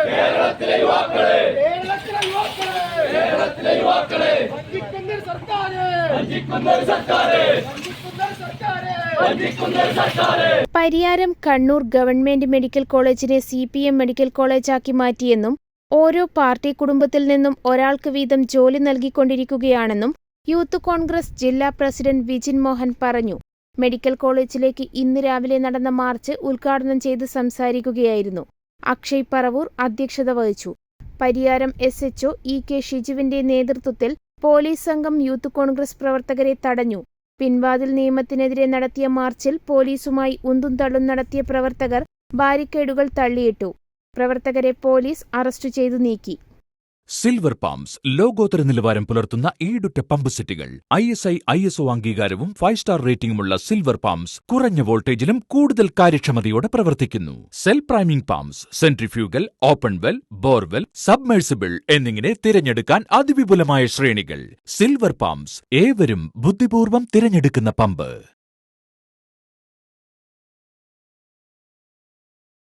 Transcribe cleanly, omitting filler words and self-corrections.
കേരളത്തിലെ യുവാക്കളെ Pariyaram Kannur government medical കോളേജിനെ CPM മെഡിക്കൽ കോളേജാക്കി മാറ്റിയെന്നും ഓരോ പാർട്ടി കുടുംബത്തിൽ നിന്നും ഒരാൾക്ക് വീതം ജോലി നൽകിക്കൊണ്ടിരിക്കുകയാണെന്നും യൂത്ത് കോൺഗ്രസ് ജില്ലാ പ്രസിഡന്റ് വിജിൻ മോഹൻ പറഞ്ഞു. മെഡിക്കൽ കോളേജിലേക്ക് ഇന്ന് രാവിലെ നടന്ന മാർച്ച് ഉദ്ഘാടനം ചെയ്ത് സംസാരിക്കുകയായിരുന്നു. അക്ഷയ് പറവൂർ അധ്യക്ഷത വഹിച്ചു. പരിയാരം SHO EK ഷിജുവിന്റെ നേതൃത്വത്തിൽ പോലീസ് സംഘം യൂത്ത് കോൺഗ്രസ് പ്രവർത്തകരെ തടഞ്ഞു. പിൻവാതിൽ നിയമത്തിനെതിരെ നടത്തിയ മാർച്ചിൽ പോലീസുമായി ഉന്തും തള്ളും നടത്തിയ പ്രവർത്തകർ ബാരിക്കേഡുകൾ തള്ളിയിട്ടു. പ്രവർത്തകരെ പോലീസ് അറസ്റ്റ് ചെയ്തു നീക്കി. സിൽവർ പമ്പ്സ് ലോകോത്തര നിലവാരം പുലർത്തുന്ന ഈടുറ്റ പമ്പ് സെറ്റുകൾ. ISI ISO അംഗീകാരവും 5 സ്റ്റാർ റേറ്റിംഗുമുള്ള സിൽവർ പമ്പ്സ് കുറഞ്ഞ വോൾട്ടേജിലും കൂടുതൽ കാര്യക്ഷമതയോടെ പ്രവർത്തിക്കുന്നു. Cell priming pumps, centrifugal, open well, borewell, submersible എന്നിങ്ങനെ തിരഞ്ഞെടുക്കാൻ അതിവിപുലമായ ശ്രേണികൾ. സിൽവർ പമ്പ്സ്, ഏവരും ബുദ്ധിപൂർവ്വം തിരഞ്ഞെടുക്കുന്ന പമ്പ്.